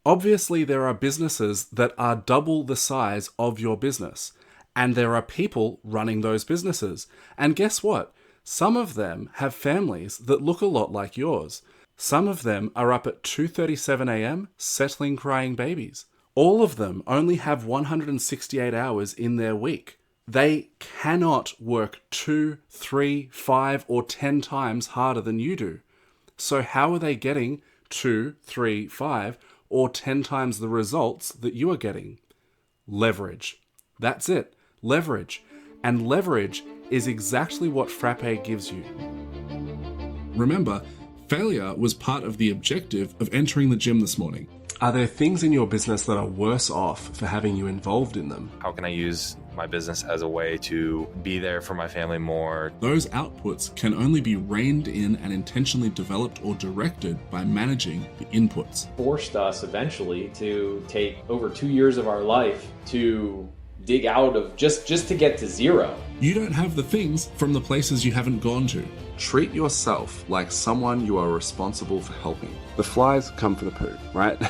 Obviously, there are businesses that are double the size of your business, and there are people running those businesses. And guess what? Some of them have families that look a lot like yours. Some of them are up at 2:37 a.m. settling crying babies. All of them only have 168 hours in their week. They cannot work 2, 3, 5, or 10 times harder than you do. So how are they getting 2, 3, 5, or 10 times the results that you are getting? Leverage. That's it. Leverage. And leverage is exactly what Frappe gives you. Remember, failure was part of the objective of entering the gym this morning. Are there things in your business that are worse off for having you involved in them? How can I use my business as a way to be there for my family more? Those outputs can only be reined in and intentionally developed or directed by managing the inputs. Forced us eventually to take over 2 years of our life to dig out of just to get to zero. You don't have the things from the places you haven't gone to. Treat yourself like someone you are responsible for helping. The flies come for the poo, right?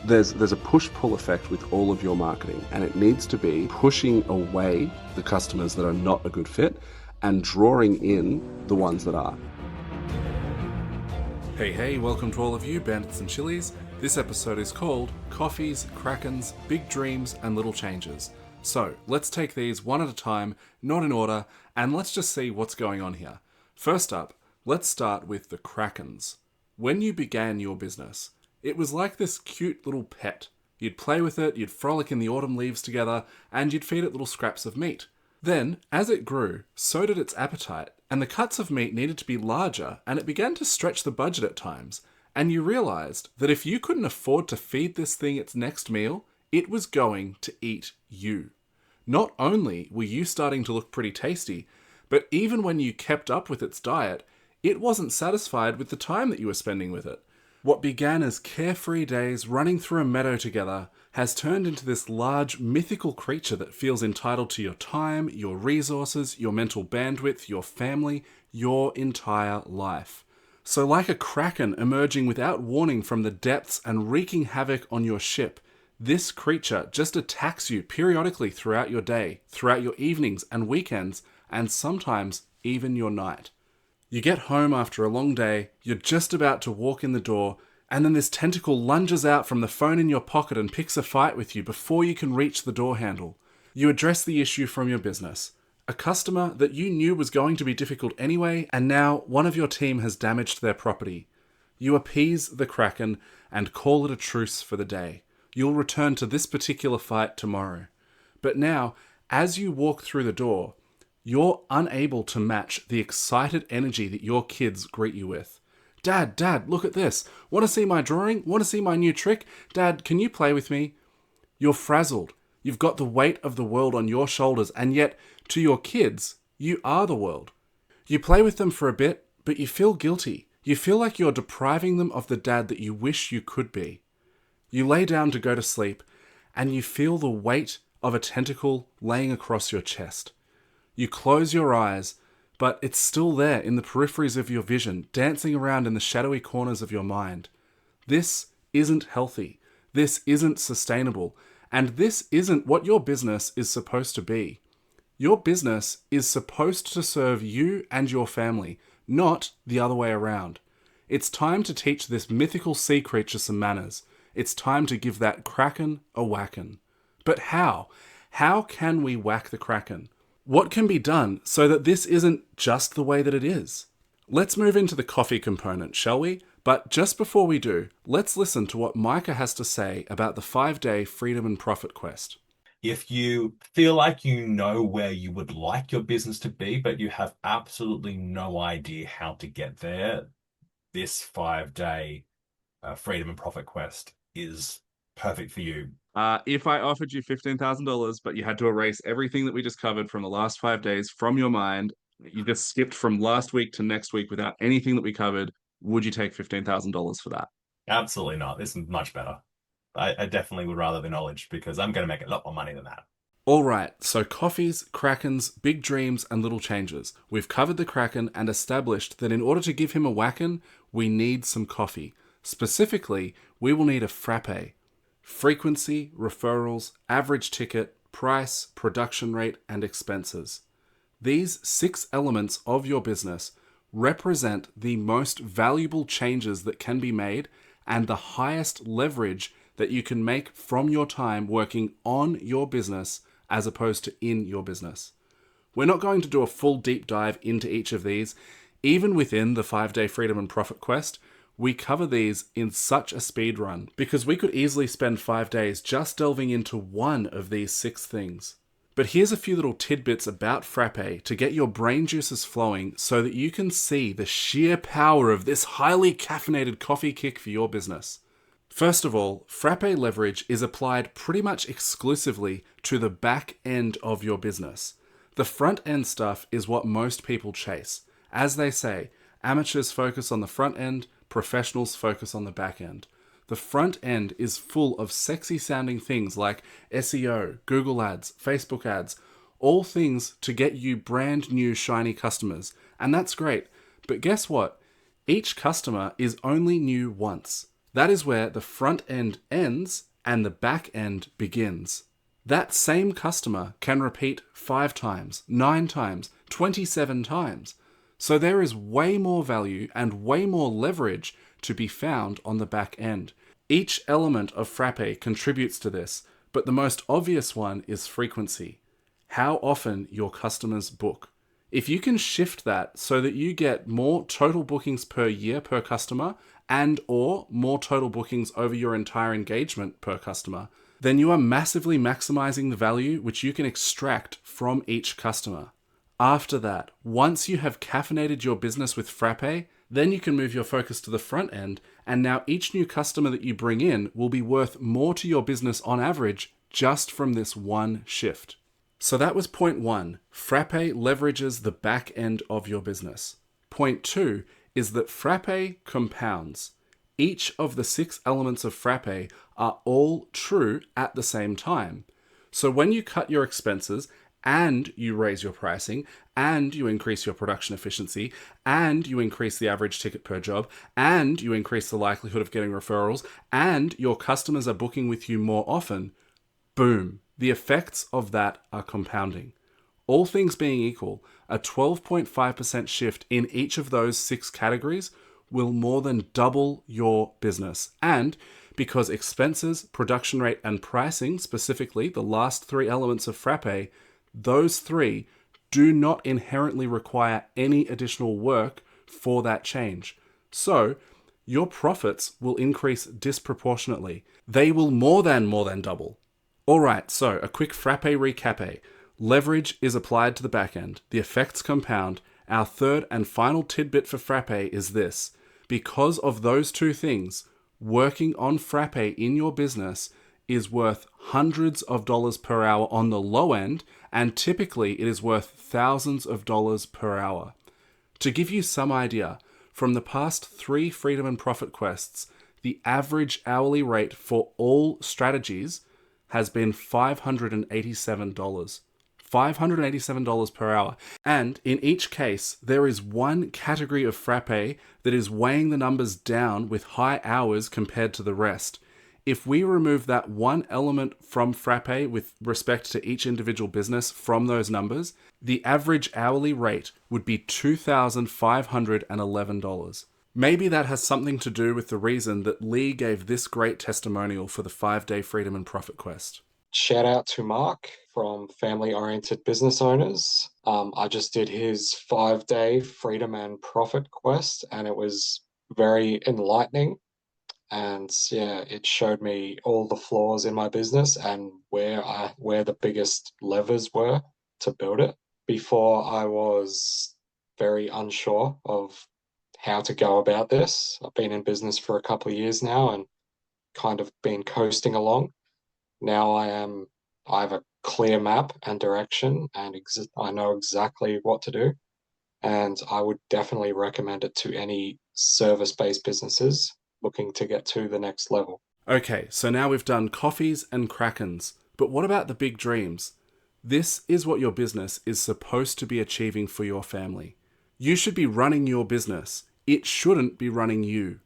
There's a push-pull effect with all of your marketing, and it needs to be pushing away the customers that are not a good fit and drawing in the ones that are. Hey, welcome to all of you, bandits and chilies. This episode is called Coffees, Krakens, Big Dreams and Little Changes. So, let's take these one at a time, not in order, and let's just see what's going on here. First up, let's start with the Krakens. When you began your business, it was like this cute little pet. You'd play with it, you'd frolic in the autumn leaves together, and you'd feed it little scraps of meat. Then, as it grew, so did its appetite, and the cuts of meat needed to be larger, and it began to stretch the budget at times. And you realized that if you couldn't afford to feed this thing its next meal, it was going to eat you. Not only were you starting to look pretty tasty, but even when you kept up with its diet, it wasn't satisfied with the time that you were spending with it. What began as carefree days running through a meadow together has turned into this large mythical creature that feels entitled to your time, your resources, your mental bandwidth, your family, your entire life. So like a kraken emerging without warning from the depths and wreaking havoc on your ship, this creature just attacks you periodically throughout your day, throughout your evenings and weekends, and sometimes even your night. You get home after a long day, you're just about to walk in the door, and then this tentacle lunges out from the phone in your pocket and picks a fight with you before you can reach the door handle. You address the issue from your business. A customer that you knew was going to be difficult anyway, and now one of your team has damaged their property. You appease the Kraken and call it a truce for the day. You'll return to this particular fight tomorrow. But now, as you walk through the door, you're unable to match the excited energy that your kids greet you with. Dad, look at this. Want to see my drawing? Want to see my new trick? Dad, can you play with me? You're frazzled. You've got the weight of the world on your shoulders, and yet, to your kids, you are the world. You play with them for a bit, but you feel guilty. You feel like you're depriving them of the dad that you wish you could be. You lay down to go to sleep, and you feel the weight of a tentacle laying across your chest. You close your eyes, but it's still there in the peripheries of your vision, dancing around in the shadowy corners of your mind. This isn't healthy. This isn't sustainable. And this isn't what your business is supposed to be. Your business is supposed to serve you and your family, not the other way around. It's time to teach this mythical sea creature some manners. It's time to give that Kraken a whackin'. But how? How can we whack the Kraken? What can be done so that this isn't just the way that it is? Let's move into the coffee component, shall we? But just before we do, let's listen to what Micah has to say about the 5-day freedom and profit quest. If you feel like you know where you would like your business to be, but you have absolutely no idea how to get there, this 5-day freedom and profit quest is perfect for you. If I offered you $15,000, but you had to erase everything that we just covered from the last 5 days from your mind, you just skipped from last week to next week without anything that we covered, would you take $15,000 for that? Absolutely not. This is much better. I definitely would rather the knowledge because I'm going to make a lot more money than that. All right, so coffees, Krakens, big dreams, and little changes. We've covered the Kraken and established that in order to give him a whackin', we need some coffee. Specifically, we will need a frappe. frequency, referrals, average ticket, price, production rate, and expenses. These 6 elements of your business represent the most valuable changes that can be made and the highest leverage that you can make from your time working on your business as opposed to in your business. We're not going to do a full deep dive into each of these. Even within the 5-day Freedom and Profit Quest, we cover these in such a speed run because we could easily spend 5 days just delving into one of these 6 things. But here's a few little tidbits about Frappe to get your brain juices flowing so that you can see the sheer power of this highly caffeinated coffee kick for your business. First of all, Frappe leverage is applied pretty much exclusively to the back end of your business. The front end stuff is what most people chase. As they say, amateurs focus on the front end, professionals focus on the back end. The front end is full of sexy sounding things like SEO, Google ads, Facebook ads, all things to get you brand new shiny customers. And that's great. But guess what? Each customer is only new once. That is where the front end ends and the back end begins. That same customer can repeat 5 times, 9 times, 27 times. So there is way more value and way more leverage to be found on the back end. Each element of Frappe contributes to this, but the most obvious one is frequency. How often your customers book. If you can shift that so that you get more total bookings per year per customer and or more total bookings over your entire engagement per customer, then you are massively maximizing the value which you can extract from each customer. After that, once you have caffeinated your business with Frappe, then you can move your focus to the front end, and now each new customer that you bring in will be worth more to your business on average just from this one shift. So that was point 1. Frappe leverages the back end of your business. Point 2 is that Frappe compounds. Each of the 6 elements of Frappe are all true at the same time. So when you cut your expenses and you raise your pricing, and you increase your production efficiency, and you increase the average ticket per job, and you increase the likelihood of getting referrals, and your customers are booking with you more often, boom, the effects of that are compounding. All things being equal, a 12.5% shift in each of those 6 categories will more than double your business. And because expenses, production rate, and pricing, specifically the last 3 elements of Frappe, those 3 do not inherently require any additional work for that change. So your profits will increase disproportionately. They will more than double. All right, so a quick Frappe recap. Leverage is applied to the back end. The effects compound. Our third and final tidbit for Frappe is this. Because of those 2 things, working on Frappe in your business is worth hundreds of dollars per hour on the low end, and typically it is worth thousands of dollars per hour. To give you some idea, from the past 3 Freedom and Profit Quests, the average hourly rate for all strategies has been $587. $587 per hour. And in each case, there is one category of Frappe that is weighing the numbers down with high hours compared to the rest. If we remove that one element from Frappe with respect to each individual business from those numbers, the average hourly rate would be $2,511. Maybe that has something to do with the reason that Lee gave this great testimonial for the 5-day Freedom and Profit Quest. Shout out to Mark from Family Oriented Business Owners. I just did his 5-day Freedom and Profit Quest, and it was very enlightening. And yeah, it showed me all the flaws in my business and where the biggest levers were to build it. Before, I was very unsure of how to go about this. I've been in business for a couple of years now and kind of been coasting along. Now I have a clear map and direction, and I know exactly what to do. And I would definitely recommend it to any service-based businesses looking to get to the next level. Okay, so now we've done coffees and Krakens, but what about the big dreams? This is what your business is supposed to be achieving for your family. You should be running your business. It shouldn't be running you.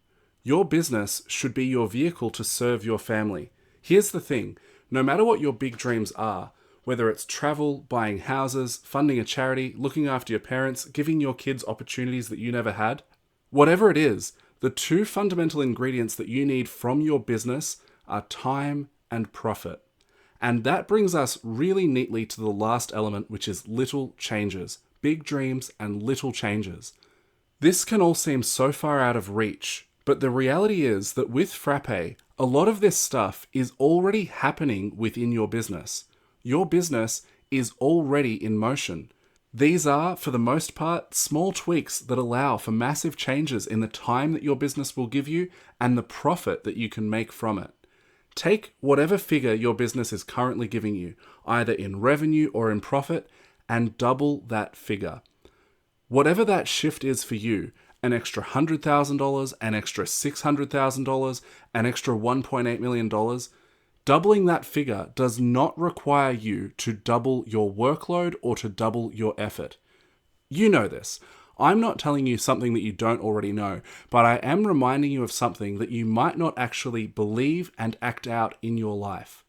Your business should be your vehicle to serve your family. Here's the thing, no matter what your big dreams are, whether it's travel, buying houses, funding a charity, looking after your parents, giving your kids opportunities that you never had, whatever it is, the two fundamental ingredients that you need from your business are time and profit. And that brings us really neatly to the last element, which is little changes. Big dreams and little changes. This can all seem so far out of reach, but the reality is that with Frappe, a lot of this stuff is already happening within your business. Your business is already in motion. These are, for the most part, small tweaks that allow for massive changes in the time that your business will give you and the profit that you can make from it. Take whatever figure your business is currently giving you, either in revenue or in profit, and double that figure. Whatever that shift is for you, an extra $100,000, an extra $600,000, an extra $1.8 million, doubling that figure does not require you to double your workload or to double your effort. You know this. I'm not telling you something that you don't already know, but I am reminding you of something that you might not actually believe and act out in your life.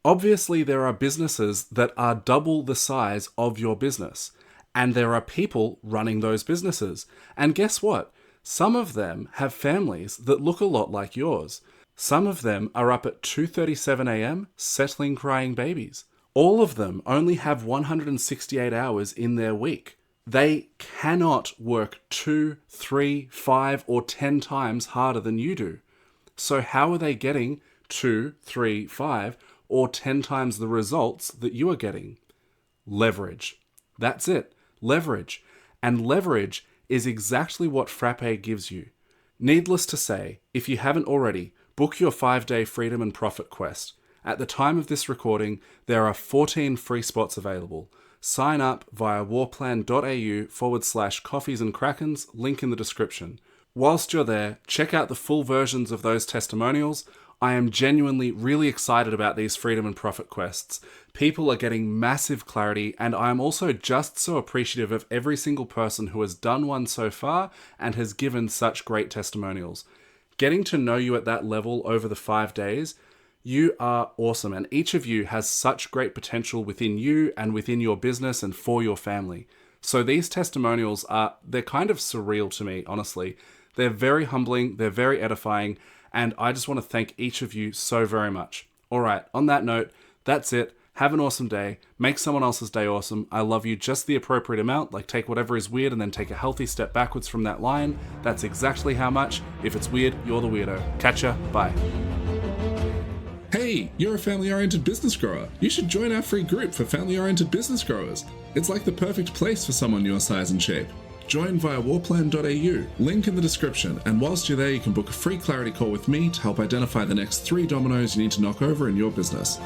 Obviously, there are businesses that are double the size of your business, and there are people running those businesses. And guess what? Some of them have families that look a lot like yours. Some of them are up at 2:37 a.m. settling crying babies. All of them only have 168 hours in their week. They cannot work 2, 3, 5, or 10 times harder than you do. So how are they getting 2, 3, 5, or 10 times the results that you are getting? Leverage. That's it. Leverage. And leverage is exactly what Frappe gives you. Needless to say, if you haven't already, book your 5-day Freedom and Profit Quest. At the time of this recording, there are 14 free spots available. Sign up via warplan.au/coffees and krakens, link in the description. Whilst you're there, check out the full versions of those testimonials. I am genuinely really excited about these Freedom and Profit Quests. People are getting massive clarity, and I am also just so appreciative of every single person who has done one so far and has given such great testimonials. Getting to know you at that level over the 5 days, you are awesome, and each of you has such great potential within you and within your business and for your family. So these testimonials they're kind of surreal to me, honestly. They're very humbling, they're very edifying, and I just want to thank each of you so very much. All right, on that note, that's it. Have an awesome day. Make someone else's day awesome. I love you just the appropriate amount, like take whatever is weird and then take a healthy step backwards from that line. That's exactly how much. If it's weird, you're the weirdo. Catch ya. Bye. Hey, you're a family-oriented business grower. You should join our free group for family-oriented business growers. It's like the perfect place for someone your size and shape. Join via warplan.au, link in the description, and whilst you're there you can book a free clarity call with me to help identify the next 3 dominoes you need to knock over in your business.